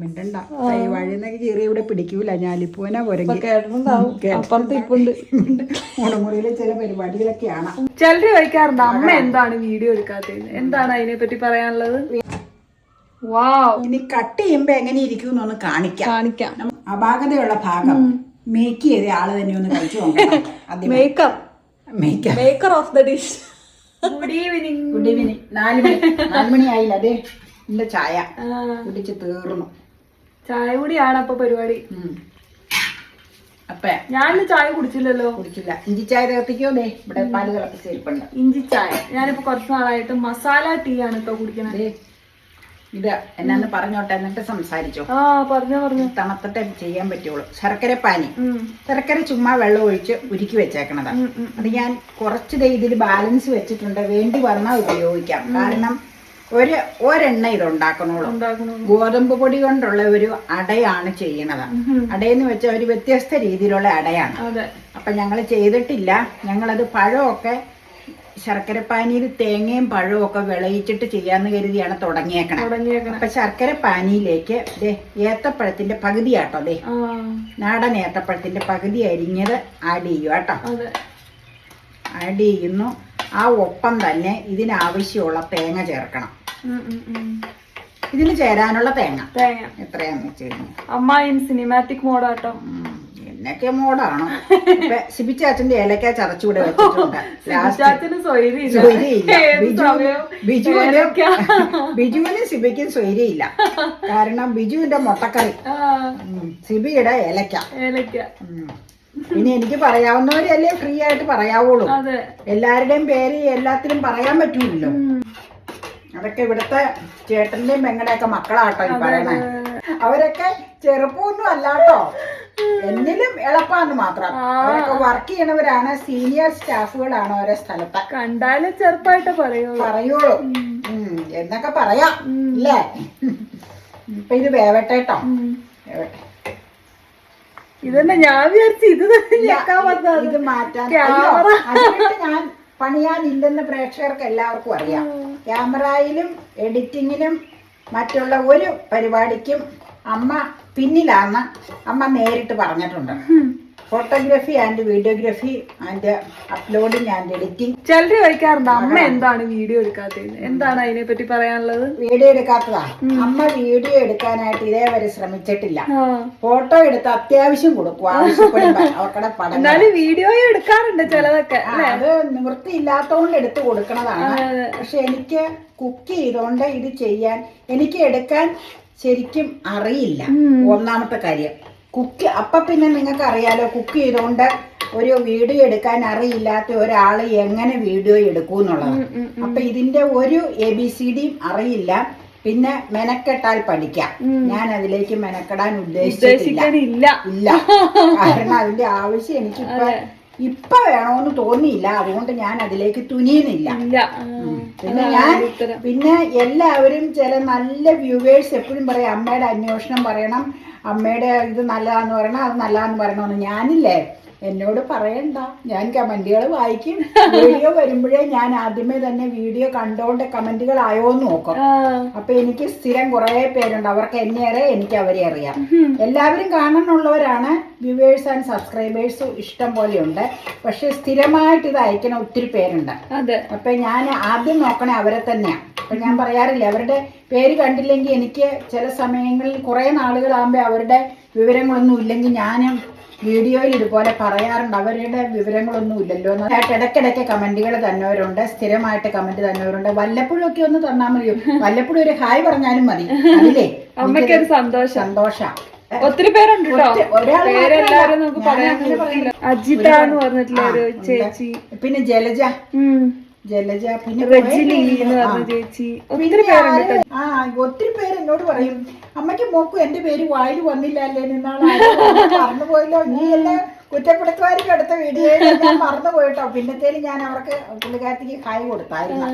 മിണ്ടണ്ട വഴിന്നൊക്കെ കീറി ഇവിടെ പിടിക്കൂല ഞാലിപ്പൂനെ മുറിയിലെ ചില പരിപാടികളൊക്കെയാണ്. ചിലര് ചോദിക്കാറുണ്ട് അമ്മ എന്താണ് വീഡിയോ എടുക്കാത്തത്, എന്താണ് അതിനെ പറ്റി പറയാനുള്ളത്? ഇനി കട്ട് ചെയ്യുമ്പോ എങ്ങനെ ഇരിക്കും എന്നൊന്ന് കാണിക്കാം. അപാകതയുള്ള ഭാഗം മേക്ക് ചെയ്ത ആള് തന്നെ ഒന്ന് കഴിച്ചു നോക്കണം. Maker of the dish. Good evening. 4 മണി ആയില്ല. അതെ എന്റെ ചായ കുടിച്ച് തീർന്നു. ചായ കൂടിയാണ് അപ്പൊ പരിപാടി. അപ്പൊ ഞാൻ ചായ കുടിച്ചില്ല. ഇഞ്ചി ചായ തേർത്തിക്കോന്നേ. ഇവിടെ പാല് തിളപ്പിച്ചിരിപ്പുണ്ട്. ഇഞ്ചി ചായ ഞാനിപ്പോ കുറച്ച് നാളായിട്ട് മസാല ടീ ആണ് ഇപ്പൊ കുടിക്കണത്. ഇത് എന്നാന്ന് പറഞ്ഞോട്ടെ, എന്നിട്ട് സംസാരിച്ചോ. പറഞ്ഞു തണുത്തിട്ടേ ചെയ്യാൻ പറ്റുള്ളൂ. ശർക്കര പാനി, ശർക്കര ചുമ്മാ വെള്ളം ഒഴിച്ച് ഉരുക്കി വെച്ചേക്കണതാ. അത് ഞാൻ കുറച്ച് ഇതിൽ ബാലൻസ് വെച്ചിട്ടുണ്ട്. വേണ്ടി വന്നാൽ ഉപയോഗിക്കാം. കാരണം ഒരെണ്ണ ഇത് ഉണ്ടാക്കണോളൂ. ഗോതമ്പ് പൊടി കൊണ്ടുള്ള ഒരു അടയാണ് ചെയ്യണത്. അടയെന്ന് വെച്ചാൽ ഒരു വ്യത്യസ്ത രീതിയിലുള്ള അടയാണ്. അപ്പൊ ഞങ്ങൾ ചെയ്തിട്ടില്ല. ഞങ്ങളത് പഴമൊക്കെ ശർക്കരപ്പാനിയിൽ തേങ്ങയും പഴവും ഒക്കെ വിളയിച്ചിട്ട് ചെയ്യാന്ന് കരുതിയാണ് തുടങ്ങിയേക്കണം. അപ്പൊ ശർക്കര പാനിയിലേക്ക് ഏത്തപ്പഴത്തിന്റെ പകുതിയാട്ടോ. അതെ, നാടൻ ഏത്തപ്പഴത്തിന്റെ പകുതി അരിഞ്ഞത് ആഡ് ചെയ്യുക കേട്ടോ. ആഡ് ചെയ്യുന്നു. ആ ഒപ്പം തന്നെ ഇതിനാവശ്യമുള്ള തേങ്ങ ചേർക്കണം. ഇതിന് ചേരാനുള്ള തേങ്ങ എത്രയാന്ന് വെച്ച് കഴിഞ്ഞാൽ അമ്മ സിനിമാറ്റിക് മോഡാട്ടോ. എന്നൊക്കെ മോഡാണോ? സിബിച്ചാച്ചന്റെ ഏലക്ക ചതച്ചുകൂടെ വെച്ചിട്ടുണ്ട്. ബിജുവിനും സിബിക്കും സ്വൈര്യയില്ല. കാരണം ബിജുവിന്റെ മുട്ടക്കറി, സിബിയുടെ ഏലക്ക. പിന്നെ എനിക്ക് പറയാവുന്നവരല്ലേ ഫ്രീ ആയിട്ട് പറയാവുള്ളൂ. എല്ലാവരുടെയും പേര് എല്ലാത്തിനും പറയാൻ പറ്റൂല്ലോ. അതൊക്കെ ഇവിടുത്തെ ചേട്ടന്റെയും പെങ്ങളുടെ ഒക്കെ മക്കളാട്ടോ ഈ പറയണേ. അവരൊക്കെ ചെറുപ്പമൊന്നും അല്ലാട്ടോ, എന്നിലും എളുപ്പാന്ന് മാത്രം. അവരൊക്കെ വർക്ക് ചെയ്യണവരാണ്, സീനിയർ സ്റ്റാഫുകളാണ് ഓരോ സ്ഥലത്ത്. കണ്ടാലും ചെറുപ്പമായിട്ട് പറയുള്ളൂ എന്നൊക്കെ പറയാം അല്ലേ. ഇപ്പൊ ഇത് വേവട്ടെ കേട്ടോ. ഇതന്നെ ഞാൻ വിചാരിച്ചു ഇത് മാറ്റാൻ ഞാൻ പണിയാനില്ലെന്ന് പ്രേക്ഷകർക്ക് എല്ലാവർക്കും അറിയാം. ക്യാമറയിലും എഡിറ്റിങ്ങിനും മറ്റുള്ള ഒരു പരിപാടിക്കും അമ്മ പിന്നിലാന്ന് അമ്മ നേരിട്ട് പറഞ്ഞിട്ടുണ്ട്. Photography and videography and uploading and editing. ചിലര് ചോദിക്കാറുണ്ട് അമ്മ എന്താണ് വീഡിയോ എടുക്കാത്തത്, എന്താണ് അതിനെ പറ്റി പറയാനുള്ളത്? വീഡിയോ എടുക്കാത്തതാ. അമ്മ വീഡിയോ എടുക്കാനായിട്ട് ഇതേവരെ ശ്രമിച്ചിട്ടില്ല. ഫോട്ടോ എടുത്ത് അത്യാവശ്യം കൊടുക്കും ആവശ്യപ്പെടുമ്പോ. അവക്കടെ പടം എന്നാലും വീഡിയോ എടുക്കാറുണ്ട് ചിലതൊക്കെ. അത് നിവൃത്തിയില്ലാത്തോണ്ട് എടുത്തു കൊടുക്കണതാണ്. പക്ഷെ എനിക്ക് കുക്ക് ചെയ്തോണ്ട് ഇത് ചെയ്യാൻ, എനിക്ക് എടുക്കാൻ ശരിക്കും അറിയില്ല. ഒന്നാമത്തെ കാര്യം അപ്പൊ പിന്നെ നിങ്ങൾക്ക് അറിയാലോ, കുക്ക് ചെയ്തോണ്ട് ഒരു വീഡിയോ എടുക്കാൻ അറിയില്ലാത്ത ഒരാള് എങ്ങനെ വീഡിയോ എടുക്കൂന്നുള്ളത്. അപ്പൊ ഇതിന്റെ ഒരു ABCD അറിയില്ല. പിന്നെ മെനക്കെട്ടാൽ പഠിക്കാം. ഞാൻ അതിലേക്ക് മെനക്കെടാൻ ഉദ്ദേശിച്ചിട്ടില്ല. കാരണം അതിന്റെ ആവശ്യം എനിക്ക് ഇപ്പൊ വേണോന്ന് തോന്നിയില്ല. അതുകൊണ്ട് ഞാൻ അതിലേക്ക് തുനിയുന്നില്ല. പിന്നെ എല്ലാവരും ചില നല്ല വ്യൂവേഴ്സ് എപ്പോഴും പറയും അമ്മയുടെ അന്വേഷണം പറയണം, അമ്മയുടെ ഇത് നല്ലതാന്ന് പറയണം, അത് നല്ലതാന്ന് പറയണമെന്ന്. ഞാനില്ലേ, എന്നോട് പറയണ്ട. ഞാൻ കമന്റുകൾ വായിക്കും. വീഡിയോ വരുമ്പോഴേ ഞാൻ ആദ്യമേ തന്നെ വീഡിയോ കണ്ടോണ്ട് കമന്റുകൾ ആയോന്ന് നോക്കും. അപ്പൊ എനിക്ക് സ്ഥിരം കുറെ പേരുണ്ട്. അവർക്ക് എന്നെ അറിയാം, എനിക്ക് അവരെ അറിയാം. എല്ലാവരും കാണാനുള്ളവരാണ്. വ്യൂവേഴ്സ് ആൻഡ് സബ്സ്ക്രൈബേഴ്സ് ഇഷ്ടം പോലെയുണ്ട്. പക്ഷെ സ്ഥിരമായിട്ട് ഇത് അയക്കണ ഒത്തിരി പേരുണ്ട്. അപ്പൊ ഞാൻ ആദ്യം നോക്കണേ അവരെ തന്നെയാണ്. അപ്പൊ ഞാൻ പറയാറില്ല, അവരുടെ പേര് കണ്ടില്ലെങ്കിൽ എനിക്ക് ചില സമയങ്ങളിൽ കുറെ നാളുകളാകുമ്പോ അവരുടെ വിവരങ്ങളൊന്നും ഇല്ലെങ്കിൽ ഞാനും വീഡിയോയിൽ ഇതുപോലെ പറയാറുണ്ട്, അവരുടെ വിവരങ്ങളൊന്നും ഇല്ലല്ലോ എന്നായിട്ട്. ഇടയ്ക്കിടയ്ക്ക് കമന്റുകൾ തന്നവരുണ്ട്, സ്ഥിരമായിട്ട് കമന്റ് തന്നവരുണ്ട്. വല്ലപ്പോഴും ഒക്കെ ഒന്ന് തന്നാൽ മതിയോ? വല്ലപ്പോഴും ഒരു ഹായ് പറഞ്ഞാലും മതി. അതിലേ അമ്മയ്ക്കൊരു സന്തോഷം. ഒത്തിരി പേരുണ്ട്. അജിത എന്ന് പറഞ്ഞിട്ടുള്ള ഒരു ചേച്ചി, പിന്നെ ജലജ, പിന്നെ ചേച്ചി, ഒത്തിരി പേര് എന്നോട് പറയും അമ്മയ്ക്ക് മോക്കും എന്റെ പേര് വായിൽ വന്നില്ലല്ലേ, മറന്നുപോയല്ലോ. നീ എന്നെ കുറ്റപ്പെടുത്തുവാർക്ക് അടുത്ത വീഡിയോയിൽ ഞാൻ മറന്നുപോയിട്ടോ. പിന്നത്തേലും ഞാൻ അവർക്ക് പുള്ളിക്കാരത്തേക്ക് ഹായ് കൊടുത്തായിരുന്നു.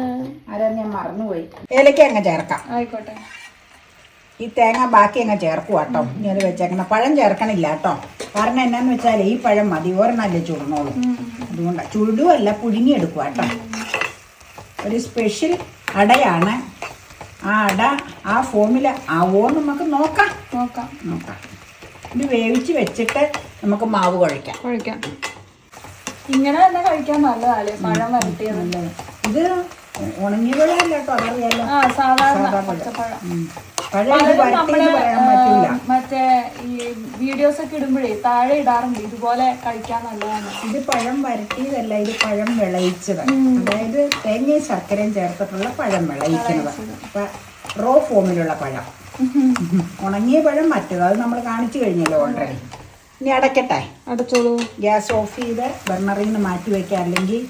ആരാന്ന് ഞാൻ മറന്നുപോയി. ഏലക്ക അങ്ങ് ചേർക്കാം. ആയിക്കോട്ടെ. ഈ തേങ്ങ ബാക്കി അങ്ങ് ചേർക്കുക കേട്ടോ. ഇനി അത് വെച്ചേക്കണം. പഴം ചേർക്കണില്ല കേട്ടോ. കാരണം എന്നാന്ന് വെച്ചാൽ ഈ പഴം മതി, ഓരെണ്ണല്ലേ ചുടണോളൂ. അതുകൊണ്ട് ചുടുവല്ല, പുഴുങ്ങിയെടുക്കുക കേട്ടോ. ഒരു സ്പെഷ്യൽ അടയാണ്. ആ അട ആ ഫോമിൽ ആവോ നമുക്ക് നോക്കാം. ഇത് വേവിച്ച് വെച്ചിട്ട് നമുക്ക് മാവ് കുഴക്കാം. ഇങ്ങനെ തന്നെ കഴിക്കാൻ നല്ലതല്ലേ പഴം വരട്ടിയത്. നല്ലത്. ഇത് ഉണങ്ങിയ പഴമല്ല കേട്ടോ, അതറിയാലോ. സാധാരണ പച്ചപ്പഴം. മറ്റേ ഈ വീഡിയോസ് ഒക്കെ ഇടുമ്പോഴേ താഴെ ഇടാറുണ്ട് ഇതുപോലെ കഴിക്കാൻ നല്ലതാണ്. ഇത് പഴം വരട്ടിയതല്ല, ഇത് പഴം വിളയിച്ചത്. അതായത് തേങ്ങയും ശർക്കരയും ചേർത്തിട്ടുള്ള പഴം വിളയിക്കുന്നത്. അപ്പൊ റോ ഫോമിലുള്ള പഴം. ഉണങ്ങിയ പഴം മറ്റത്, അത് നമ്മൾ കാണിച്ചു കഴിഞ്ഞല്ലോ ഓൾറെഡി. ഇനി അടയ്ക്കട്ടെ. അടച്ചോളൂ. ഗ്യാസ് ഓഫ് ചെയ്ത് ബർണറിൽ നിന്ന് മാറ്റി വെക്കാം. അല്ലെങ്കിൽ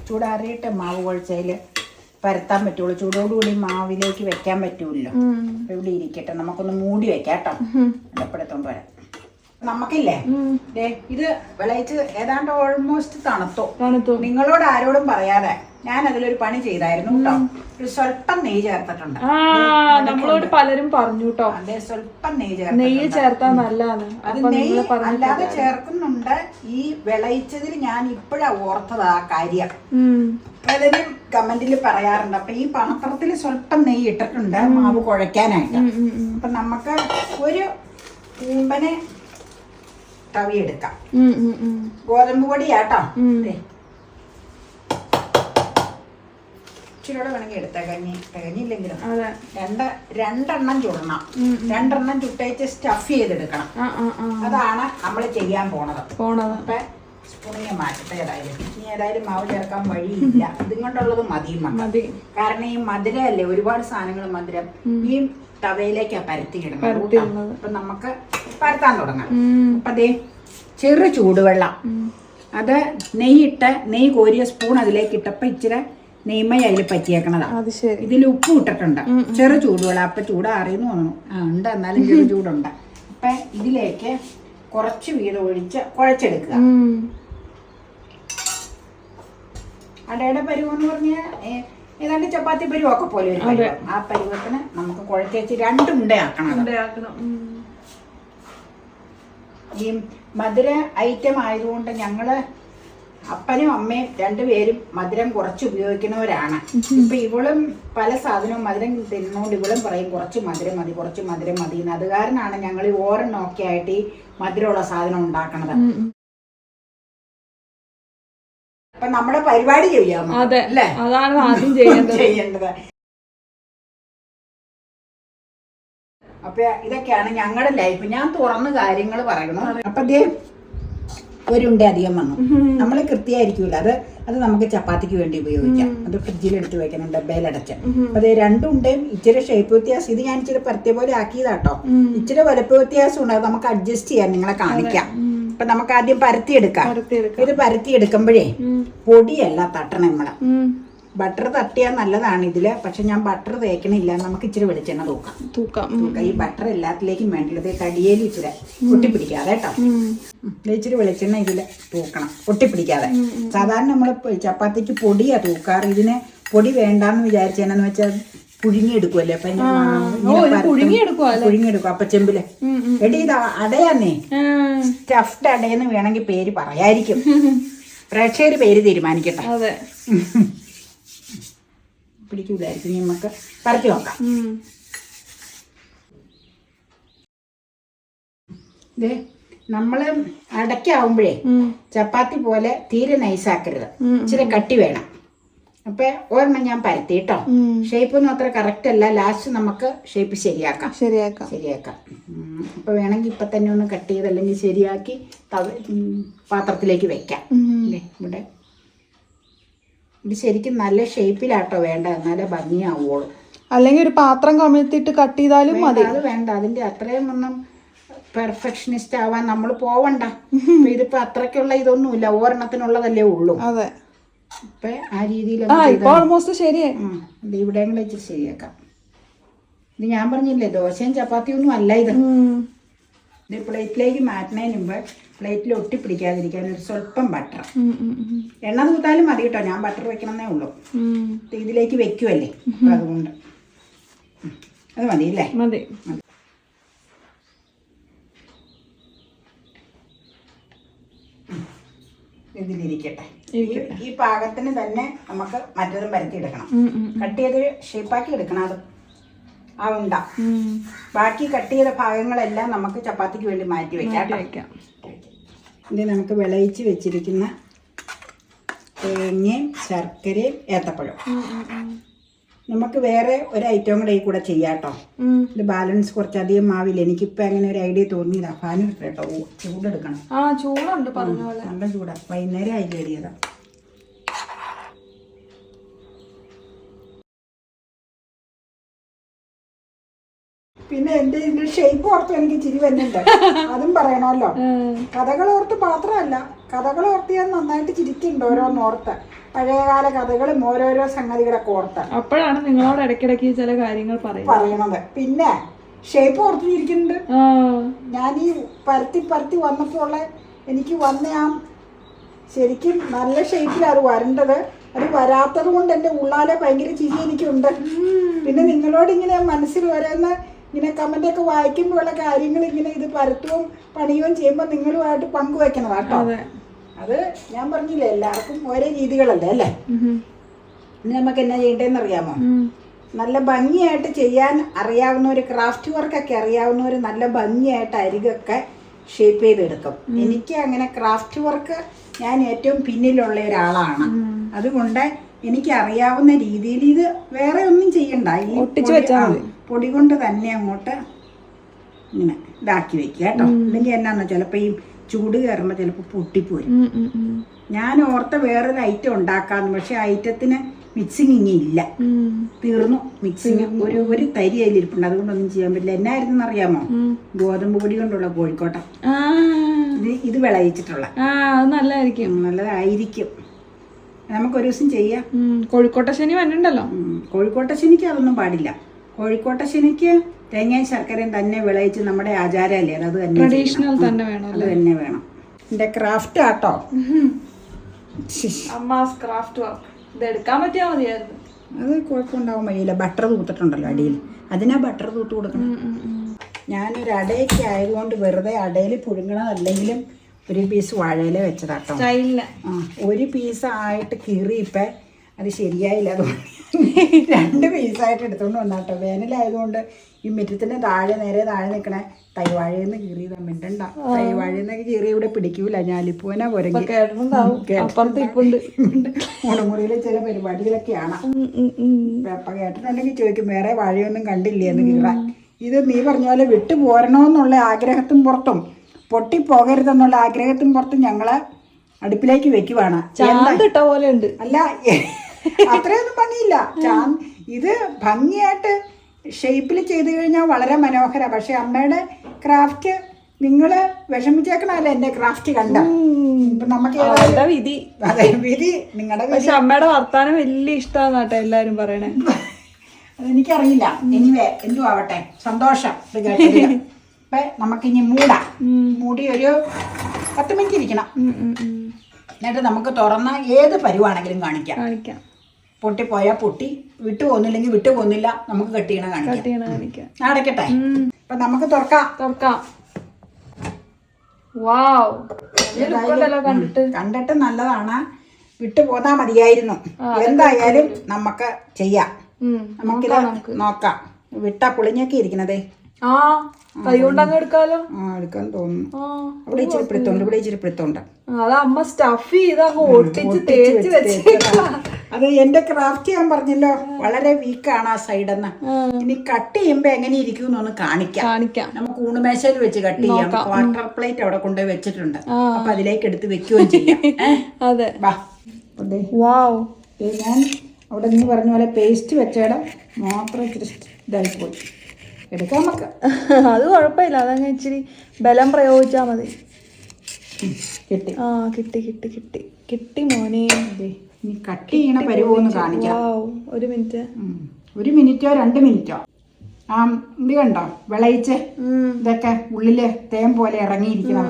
ചൂടാറിയിട്ട് മാവ് കുഴച്ചതിൽ പരത്താൻ പറ്റുള്ളൂ. ചൂടോടുകൂടി മാവിലേക്ക് വെക്കാൻ പറ്റൂല്ലോ. അപ്പൊ ഇവിടെ ഇരിക്കട്ടെ, നമുക്കൊന്ന് മൂടി വെക്കാം കേട്ടോ. അടപ്പെടുത്തോണ്ട് വരാം. നമുക്കില്ലേ ഇത് വിളയിച്ച് ഏതാണ്ട് ഓൾമോസ്റ്റ് തണുത്തു. നിങ്ങളോട് ആരോടും പറയാതെ ഞാൻ അതിലൊരു പണി ചെയ്തായിരുന്നു കേട്ടോ. ഒരു സ്വല്പം നെയ്യ് ചേർത്തിട്ടുണ്ട്. നമ്മളോട് പലരും പറഞ്ഞു കേട്ടോ. അതെ, സ്വല്പം നെയ്യ് ചേർത്താൻ നല്ലതാണ്. അത് നെയ്യ് അല്ലാതെ ചേർക്കുന്നുണ്ട്. ഈ വിളയിച്ചതിൽ ഞാൻ ഇപ്പോഴാ ഓർത്തത് ആ കാര്യം. പലരും കമന്റിൽ പറയാറുണ്ട്. അപ്പൊ ഈ പാത്രത്തിൽ സ്വല്പം നെയ്യ് ഇട്ടിട്ടുണ്ട് മാവ് കുഴയ്ക്കാനായിട്ട്. അപ്പൊ നമുക്ക് ഒരു കൂമ്പനെ തവിയെടുക്കാം. ഗോതമ്പ് പൊടിയാട്ടോ. ഇച്ചിരിയോടെ വേണമെങ്കിൽ എടുത്താൽ തികഞ്ഞില്ലെങ്കിലും രണ്ടെണ്ണം ചുടണം. രണ്ടെണ്ണം ചുട്ടേച്ച് സ്റ്റഫ് ചെയ്തെടുക്കണം. അതാണ് നമ്മൾ ചെയ്യാൻ പോണത്. അപ്പൊ സ്പൂണിനെ മാറ്റത്തെ ഏതായാലും മാവ് ചേർക്കാൻ വഴിയില്ല. ഇതും കൊണ്ടുള്ളത് മതി. കാരണം ഈ മധുരമല്ലേ, ഒരുപാട് സാധനങ്ങൾ മധുരം ഈ തവയിലേക്കാ പരത്തിയിടണം. അപ്പൊ നമുക്ക് പരത്താൻ തുടങ്ങാം. അപ്പൊ അതേ ചെറു ചൂടുവെള്ളം, അത് നെയ്യ് കോരിയ സ്പൂൺ അതിലേക്ക് ഇട്ടപ്പോ ഇച്ചിരി നെയ്മയ അതിൽ പറ്റിയേക്കണതാ. ഇതിൽ ഉപ്പ് ഇട്ടിട്ടുണ്ട്. ചെറു ചൂടുവെള്ളം. അപ്പൊ ചൂടാറിയെന്ന് തോന്നുന്നു. ഉണ്ട്, എന്നാലും ചെറു ചൂടുണ്ട്. അപ്പൊ ഇതിലേക്ക് കുറച്ച് വീതം ഒഴിച്ച് കുഴച്ചെടുക്കുക. അടയുടെ പരുവെന്ന് പറഞ്ഞാൽ ഏതാണ്ട് ചപ്പാത്തി പരുവൊക്കെ പോലെ ഒരു പരുവം. ആ പരുവത്തിന് നമുക്ക് കുഴച്ചേച്ച് 2 ഉണ്ടയാക്കണം. ഈ മധുര ഐറ്റം ആയതുകൊണ്ട് ഞങ്ങള് അപ്പനും അമ്മയും രണ്ടുപേരും മധുരം കുറച്ച് ഉപയോഗിക്കുന്നവരാണ്. ഇപ്പൊ ഇവളും പല സാധനവും മധുരം തിന്നുകൊണ്ട് ഇവളും പറയും കുറച്ച് മധുരം മതി എന്ന്. അത് കാരണമാണ് ഞങ്ങൾ ഈ ഓരെണ്ണമൊക്കെ ആയിട്ട് ഈ മധുരമുള്ള സാധനം ഉണ്ടാക്കണത്. അപ്പൊ നമ്മുടെ പരിപാടി ചെയ്യാമോ? അല്ലേ, അതാണ് ആദ്യം ചെയ്യേണ്ടത്. അപ്പൊ ഇതൊക്കെയാണ് ഞങ്ങളുടെ ലൈഫ്. ഞാൻ തുറന്ന് കാര്യങ്ങൾ പറയണം. അപ്പൊ അതേ ഒരുണ്ട അധികം വന്നു. നമ്മൾ കൃത്യമായിരിക്കൂല. അത് നമുക്ക് ചപ്പാത്തിക്ക് വേണ്ടി ഉപയോഗിക്കാം. അത് ഫ്രിഡ്ജിൽ എടുത്ത് വെക്കണം, ഡബയിലടച്ച്. അപ്പൊ അത് 2 ഉണ്ടയും ഇച്ചിരി ഷേപ്പ് വ്യത്യാസം. ഇത് ഞാൻ ഇച്ചിരി പരത്തിയ പോലെ ആക്കിയതാട്ടോ. ഇച്ചിരി വലുപ്പ വ്യത്യാസം ഉണ്ട്. അത് നമുക്ക് അഡ്ജസ്റ്റ് ചെയ്യാൻ നിങ്ങളെ കാണിക്കാം. അപ്പൊ നമുക്ക് ആദ്യം പരത്തിയെടുക്കാം. ഇത് പരത്തിയെടുക്കുമ്പോഴേ പൊടിയല്ല തട്ടണം. നമ്മള് ബട്ടർ തട്ടിയാൽ നല്ലതാണ് ഇതില്. പക്ഷെ ഞാൻ ബട്ടർ തേക്കണില്ല. നമുക്ക് ഇച്ചിരി വെളിച്ചെണ്ണ തൂക്കാം. ഈ ബട്ടർ എല്ലാത്തിലേക്കും വേണ്ടിയത് കടിയേലും ഇച്ചിരി ഒട്ടിപ്പിടിക്കാതെ കേട്ടോ. ഇച്ചിരി വെളിച്ചെണ്ണ ഇതില് തൂക്കണം, ഒട്ടിപ്പിടിക്കാതെ. സാധാരണ നമ്മള് ചപ്പാത്തിക്ക് പൊടിയാ തൂക്കാറ്. ഇതിന് പൊടി വേണ്ടാന്ന് വിചാരിച്ചെന്നു വെച്ചാൽ പുഴുങ്ങിയെടുക്കുമല്ലേ. അപ്പൊ പുഴുങ്ങിയെടുക്കും അപ്പച്ചെമ്പില്. എടി ഇത് അടയാന്നേ, സ്റ്റഫ്ഡ് അടയെന്ന് വേണമെങ്കിൽ പേര് പറയായിരിക്കും. പ്രേക്ഷകര് പേര് തീരുമാനിക്കട്ടെ. പിടിക്കൂലായിരിക്കും. നമുക്ക് പരത്തി നോക്കാം. ഇതേ നമ്മള് അടയ്ക്കാവുമ്പോഴേ ചപ്പാത്തി പോലെ തീരെ നൈസാക്കരുത്. ഇച്ചിരി കട്ടി വേണം. അപ്പൊ ഒരെണ്ണം ഞാൻ പരത്തി കേട്ടോ. ഷേപ്പ് ഒന്നും അത്ര കറക്റ്റ് അല്ല. ലാസ്റ്റ് നമുക്ക് ഷേപ്പ് ശരിയാക്കാം. അപ്പൊ വേണമെങ്കിൽ ഇപ്പൊ തന്നെ ഒന്ന് കട്ട് ചെയ്ത് അല്ലെങ്കിൽ ശരിയാക്കി പാത്രത്തിലേക്ക് വെക്കാം. ഇവിടെ ഇത് ശരിക്കും നല്ല ഷേപ്പിലാട്ടോ വേണ്ടത്, എന്നാലേ ഭംഗിയാവുള്ളൂ. അല്ലെങ്കിൽ ഒരു പാത്രം കമഴ്ത്തിട്ട് കട്ട് ചെയ്താലും മതി. അത് വേണ്ട, അതിന്റെ അത്രയും ഒന്നും പെർഫെക്ഷനിസ്റ്റ് ആവാൻ നമ്മൾ പോവണ്ട. ഇതിപ്പോ അത്രയ്ക്കുള്ള ഇതൊന്നുമില്ല, ഒരെണ്ണത്തിനുള്ളതല്ലേ ഉള്ളൂ. അതെ, ഇപ്പൊ ആ രീതിയിൽ ഓൾമോസ്റ്റ് ശരിയായി. ഇവിടെ ഇച്ചിരി ശരിയാക്കാം. ഇത് ഞാൻ പറഞ്ഞില്ലേ, ദോശയും ചപ്പാത്തിയും ഒന്നും അല്ല ഇത്. ഇത് പ്ലേറ്റിലേക്ക് മാറ്റുന്നതിന് മുമ്പ് പ്ലേറ്റിൽ ഒട്ടിപ്പിടിക്കാതിരിക്കാൻ ഒരു സ്വല്പം ബട്ടർ, എണ്ണ തൂത്താലും മതി കേട്ടോ. ഞാൻ ബട്ടർ വെക്കണമെന്നേ ഉള്ളൂ. ഇതിലേക്ക് വെക്കുമല്ലേ, അതുകൊണ്ട് അത് മതി അല്ലേ? മതി. ഇതിലിരിക്കട്ടെ. ഈ പാകത്തിന് തന്നെ നമുക്ക് മറ്റതും പരത്തിയെടുക്കണം. കട്ട് ചെയ്ത് ഷേപ്പാക്കി എടുക്കണം. അത് ആ ഉണ്ട. ബാക്കി കട്ട് ചെയ്ത ഭാഗങ്ങളെല്ലാം നമുക്ക് ചപ്പാത്തിക്ക് വേണ്ടി മാറ്റി വെക്കാം. ഇത് നമുക്ക് വിളയിച്ച് വെച്ചിരിക്കുന്ന തേങ്ങയും ശർക്കരയും ഏത്തപ്പഴം. നമുക്ക് വേറെ ഒരു ഐറ്റം കൂടെ ഈ കൂടെ ചെയ്യാം കേട്ടോ. ഇത് ബാലൻസ് കുറച്ചധികം മാവില്ല. എനിക്കിപ്പോൾ അങ്ങനെ ഒരു ഐഡിയ തോന്നിയതാ. ഫാൻ ഇട്ട് കേട്ടോ. ചൂടെടുക്കണം. ചൂടുണ്ട് പറഞ്ഞ പോലെ. നല്ല ചൂടാ. വൈകുന്നേരം ആയി കയറിയതാ. പിന്നെ എന്റെ ഇതിന്റെ ഷേപ്പ് ഓർത്ത് എനിക്ക് ചിരി വരുന്നുണ്ട്. അതും പറയണമല്ലോ. കഥകൾ ഓർത്ത് മാത്രമല്ല, കഥകൾ ഓർത്ത് ഞാൻ നന്നായിട്ട് ചിരിക്കുന്നുണ്ട്. ഓരോന്നോർത്ത് പഴയകാല കഥകളും ഓരോരോ സംഗതികളൊക്കെ ഓർത്ത്. അപ്പോഴാണ് നിങ്ങളോട് ഇടയ്ക്കിടയ്ക്ക് ചില കാര്യങ്ങൾ പറയണത്. പിന്നെ ഷേപ്പ് ഓർത്ത് ചിരിക്കുന്നുണ്ട്. ഞാൻ ഈ പരത്തി വന്നപ്പോൾ എനിക്ക് വന്ന ആ ശരിക്കും നല്ല ഷേപ്പിലാണ് അത് വരേണ്ടത്. അത് വരാത്തത് കൊണ്ട് എൻ്റെ ഉള്ളാലെ ഭയങ്കര ചിരി എനിക്കുണ്ട്. പിന്നെ നിങ്ങളോട് ഇങ്ങനെ മനസ്സിൽ വരുന്ന ഇങ്ങനെ കമൻ്റൊക്കെ വായിക്കുമ്പോഴുള്ള കാര്യങ്ങൾ ഇങ്ങനെ ഇത് പരത്തുകയും പണിയുകയും ചെയ്യുമ്പോൾ നിങ്ങളുമായിട്ട് പങ്കുവെക്കണം കേട്ടോ. അത് ഞാൻ പറഞ്ഞില്ലേ, എല്ലാവർക്കും ഓരോ രീതികളല്ലേ അല്ലേ. ഇനി നമുക്ക് എന്നാ ചെയ്യേണ്ടതെന്ന് അറിയാമോ? നല്ല ഭംഗിയായിട്ട് ചെയ്യാൻ അറിയാവുന്നവർ, ക്രാഫ്റ്റ് വർക്കൊക്കെ അറിയാവുന്നവർ നല്ല ഭംഗിയായിട്ട് അരികൊക്കെ ഷേപ്പ് ചെയ്തെടുക്കും. എനിക്ക് അങ്ങനെ ക്രാഫ്റ്റ് വർക്ക് ഞാൻ ഏറ്റവും പിന്നിലുള്ള ഒരാളാണ്. അതുകൊണ്ട് എനിക്ക് അറിയാവുന്ന രീതിയിൽ ഇത് വേറെ ഒന്നും ചെയ്യണ്ട. ഈ പൊടി കൊണ്ട് തന്നെ അങ്ങോട്ട് ഇങ്ങനെ ഇതാക്കി വെക്കുക കേട്ടോ. അല്ലെങ്കിൽ എന്നാന്നോ ചിലപ്പോൾ ഈ ചൂട് കയറുമ്പോൾ ചിലപ്പോൾ പൊട്ടിപ്പോരും. ഞാൻ ഓർത്ത വേറൊരു ഐറ്റം ഉണ്ടാക്കാന്ന്, പക്ഷെ ഐറ്റത്തിന് മിക്സിങ് ഇല്ല, തീർന്നു മിക്സിങ്. ഒരു തരി അതിലിരിപ്പുണ്ട്, അതുകൊണ്ടൊന്നും ചെയ്യാൻ പറ്റില്ല. എന്നായിരുന്നു അറിയാമോ? ഗോതമ്പ് പൊടി കൊണ്ടുള്ള കോഴിക്കോട്ട. ഇത് വിളയിച്ചിട്ടുള്ള നല്ലതായിരിക്കും. നമുക്കൊരു ദിവസം ചെയ്യാം. കോഴിക്കോട്ട ശനി വന്നിട്ടുണ്ടല്ലോ. കോഴിക്കോട്ട ശനിക്ക് അതൊന്നും പാടില്ല. കോഴിക്കോട്ട ശനിക്ക് തേങ്ങയും ശർക്കരയും തന്നെ വിളയിച്ച് നമ്മുടെ ആചാരമല്ലേ, അത് തന്നെ ട്രഡീഷണൽ തന്നെ വേണം. അത് തന്നെ വേണം. എന്റെ ക്രാഫ്റ്റ് ആട്ടോ. Amma's craft work. ഇത് എടുക്കാൻ പറ്റിയാ മതിയായിരുന്നു. അത് കുഴപ്പമുണ്ടാവാൻ വഴിയില്ല. ബട്ടർ തൂത്തിട്ടുണ്ടല്ലോ അടിയിൽ, അതിനാ ബട്ടർ തൂത്ത് കൊടുക്കണം. ഞാനൊരു അടയൊക്കെ ആയതുകൊണ്ട് വെറുതെ അടയിൽ പുഴുങ്ങണതല്ലെങ്കിലും ഒരു പീസ് വാഴയില വെച്ചതാട്ടോ. ഒരു പീസ് ആയിട്ട് കീറിയിപ്പം അത് ശരിയായില്ല. അതുകൊണ്ട് 2 പീസായിട്ട് എടുത്തുകൊണ്ട് വന്നാട്ടോ. വേനലായതുകൊണ്ട് ഈ മുറ്റത്തിന് നേരെ താഴെ നിൽക്കണേ തൈവാഴയെന്ന് കീറിയതാ. മിണ്ടണ്ട, തൈവാഴയെന്നൊക്കെ കീറി ഇവിടെ പിടിക്കൂല. ഞാലിപ്പൂന പോരെങ്കിൽ മുടമുറിയിലെ ചില പരിപാടികളൊക്കെയാണ്. അപ്പം കേട്ടിട്ടുണ്ടെങ്കിൽ ചോദിക്കും വേറെ വാഴയൊന്നും കണ്ടില്ലേ എന്ന് കീറാൻ. ഇത് നീ പറഞ്ഞ പോലെ വിട്ടു പോരണോന്നുള്ള ആഗ്രഹത്തും പുറത്തും പൊട്ടിപ്പോകരുതെന്നുള്ള ആഗ്രഹത്തും പുറത്തും ഞങ്ങള് അടുപ്പിലേക്ക് വെക്കുവാണ്. അല്ല, അത്രയൊന്നും ഭംഗിയില്ല. ഇത് ഭംഗിയായിട്ട് ഷേപ്പിൽ ചെയ്ത് കഴിഞ്ഞാൽ വളരെ മനോഹര. പക്ഷെ അമ്മയുടെ ക്രാഫ്റ്റ് നിങ്ങൾ വിഷമിച്ചേക്കണല്ലേ എന്റെ ക്രാഫ്റ്റ് കണ്ട. നമുക്ക് വിധി. അതെ, വിധി നിങ്ങളുടെ. പക്ഷെ അമ്മയുടെ വർത്താനം വലിയ ഇഷ്ടമാണെന്നാട്ടെ എല്ലാരും പറയണേ. അതെനിക്കറിയില്ല. എനിവേ എന്തു ആവട്ടെ, സന്തോഷം. അപ്പൊ നമുക്കിനി മൂടി ഒരു 10 മിനിറ്റ് ഇരിക്കണം. എന്നിട്ട് നമുക്ക് തുറന്ന ഏത് പരുവാണെങ്കിലും കാണിക്കാം. പൊട്ടിപ്പോയാൽ പൊട്ടി, വിട്ടു പോകുന്നില്ലെങ്കിൽ വിട്ടു പോകുന്നില്ല, നമുക്ക് കെട്ടിയണ കാണിക്കാം. അടയ്ക്കട്ടെ. അപ്പൊ നമുക്ക് തുറക്കാം. കണ്ടിട്ട് നല്ലതാണ്. വിട്ടു പോന്നാ മതിയായിരുന്നു. എന്തായാലും നമുക്ക് ചെയ്യാം. നമുക്കിത് നോക്കാം. വിട്ടാ പൊളിഞ്ഞൊക്കെ ഇരിക്കണതേ. എടുക്കാൻ തോന്നുന്നു. അവിടെ ഇച്ചിരി പിടുത്തമുണ്ട്. അത് അമ്മ സ്റ്റഫ് ചെയ്ത് ഒട്ടിച്ച് തേച്ച് വെച്ചേക്കാ. അത് എന്റെ ക്രാഫ്റ്റ് ഞാൻ പറഞ്ഞല്ലോ വളരെ വീക്കാണ് ആ സൈഡെന്ന്. ഇനി കട്ട് ചെയ്യുമ്പോ എങ്ങനെ ഇരിക്കും ഒന്ന് കാണിക്കാം. നമുക്ക് ഊണുമേശയിൽ വെച്ച് കട്ട് ചെയ്യാം. ക്വാർട്ടർ പ്ലേറ്റ് അവിടെ കൊണ്ടുപോയി വെച്ചിട്ടുണ്ട്. അപ്പൊ അതിലേക്ക് എടുത്ത് വെക്കുകയും ചെയ്യാം. അതെ, ഞാൻ അവിടെ നീ പറഞ്ഞ പോലെ പേസ്റ്റ് വെച്ചേടം മാത്രം ഇച്ചിരി ഇതായിപ്പോയി. എടുക്കാം നമുക്ക്. അത് കുഴപ്പമില്ല, അതങ്ങ് ഇച്ചിരി ബലം പ്രയോഗിച്ചാ മതി. കിട്ടി മോനെ. ഇനി കട്ട് ചെയ്യണ പരുവൊന്ന് കാണിക്കാം. 1 മിനിറ്റ്. 1 മിനിറ്റോ 2 മിനിറ്റോ. ഇത് കണ്ടോ വിളയിച്ച് ഇതൊക്കെ ഉള്ളില് തേൻ പോലെ ഇറങ്ങിയിരിക്കണം.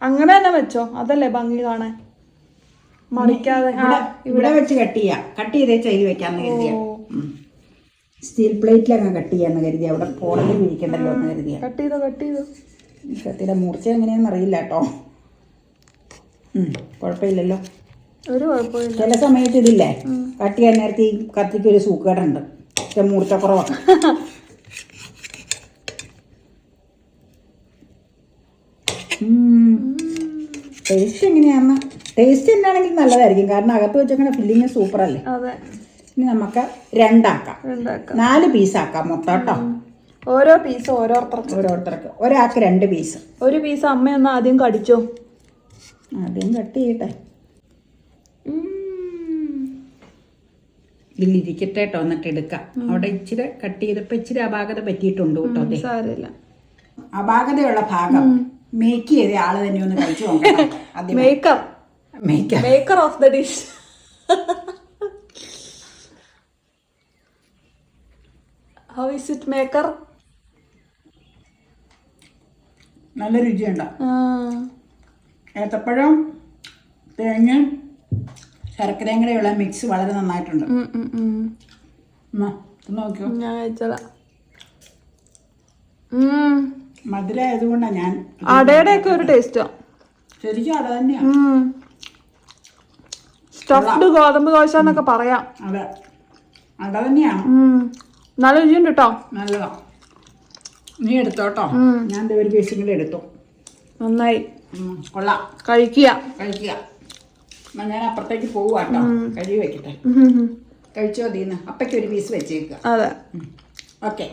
അങ്ങനെ തന്നെ വെച്ചോ, അതല്ലേ ഭംഗി കാണാൻ. മറിക്കാതെ ഇവിടെ വെച്ച് കട്ട് ചെയ്തേ ചെയ്ത് വെക്കാന്ന് കരുതിയ. സ്റ്റീൽ പ്ലേറ്റിലങ്ങ് കട്ട് ചെയ്യാന്ന് കരുതിയ. അവിടെ പോടല് പിടിക്കണ്ടല്ലോ എന്ന് കരുതിയ. കട്ട് ചെയ്തോ. കത്തിയുടെ മൂർച്ച എങ്ങനെയാണെന്ന് അറിയില്ല കേട്ടോ. കുഴപ്പമില്ലല്ലോ. ഒരു കുഴപ്പമില്ല. ചില സമയത്ത് ഇതില്ലേ കട്ടി ചെയ്യാൻ നേരത്തെ ഈ കത്തിക്ക് ഒരു സൂക്കേടുണ്ട്, മൂർച്ചക്കുറവൊക്കെ. ടേസ്റ്റ് എങ്ങനെയാന്ന്? ടേസ്റ്റ് എന്നാണെങ്കിൽ നല്ലതായിരിക്കും, കാരണം അകത്ത് വെച്ചേക്കണ ഫില്ലിങ് സൂപ്പറല്ലേ. അതെ. ഇനി നമുക്ക് രണ്ടാക്കാം, 4 പീസാക്കാം മൊത്തം കേട്ടോ. ഓരോ പീസ് ഓരോരുത്തർക്ക്. ഒരാൾക്ക് 2 പീസ്. ഒരു പീസ് അമ്മയൊന്ന് ആദ്യം കടിച്ചോ. ആദ്യം കട്ട് ചെയ്യട്ടെ. ഇതിലിരിക്കട്ടെ കേട്ടോ, എന്നിട്ട് എടുക്കാം. അവിടെ ഇച്ചിരി കട്ട് ചെയ്തപ്പോൾ ഇച്ചിരി അപാകത പറ്റിയിട്ടുണ്ട് കേട്ടോ. അതെ, സാരമില്ല. അപാകതയുള്ള ഭാഗം മേക്ക് ചെയ്ത ആള് തന്നെ ഒന്ന് കഴിച്ചു നോക്കാം. Maker of the dish. How is it maker? നല്ല രുചിയുണ്ടോ? ഏത്തപ്പഴം, തേങ്ങ, ശർക്കരയും കൂടെയുള്ള മിക്സ് വളരെ നന്നായിട്ടുണ്ട്. നോക്കിയോ, ഞാൻ കഴിച്ചോളാം. മധുരം ആയതുകൊണ്ടാണ് ഞാൻ. അടയുടെ ഒക്കെ ഒരു ടേസ്റ്റോ? ശരിക്കും അട തന്നെയാണ്. സ്റ്റഫ്ഡ് ഗോതമ്പ് ദോശ എന്നൊക്കെ പറയാം. അതെ, അട തന്നെയാണ്. നല്ല രുചിയുണ്ട് കേട്ടോ. നല്ലതാ. നീ എടുത്തോട്ടോ, ഞാൻ ഒരു പീസും കൂടെ എടുത്തു. നന്നായി, കൊള്ളാം. കഴിക്കുക. ഞാൻ അപ്പുറത്തേക്ക് പോവാട്ടോ, കഴുകി വെക്കട്ടെ. കഴിച്ചോ തീന്ന്. അപ്പയ്ക്ക് ഒരു പീസ് വെച്ചേക്കുക. അതെ, ഓക്കെ.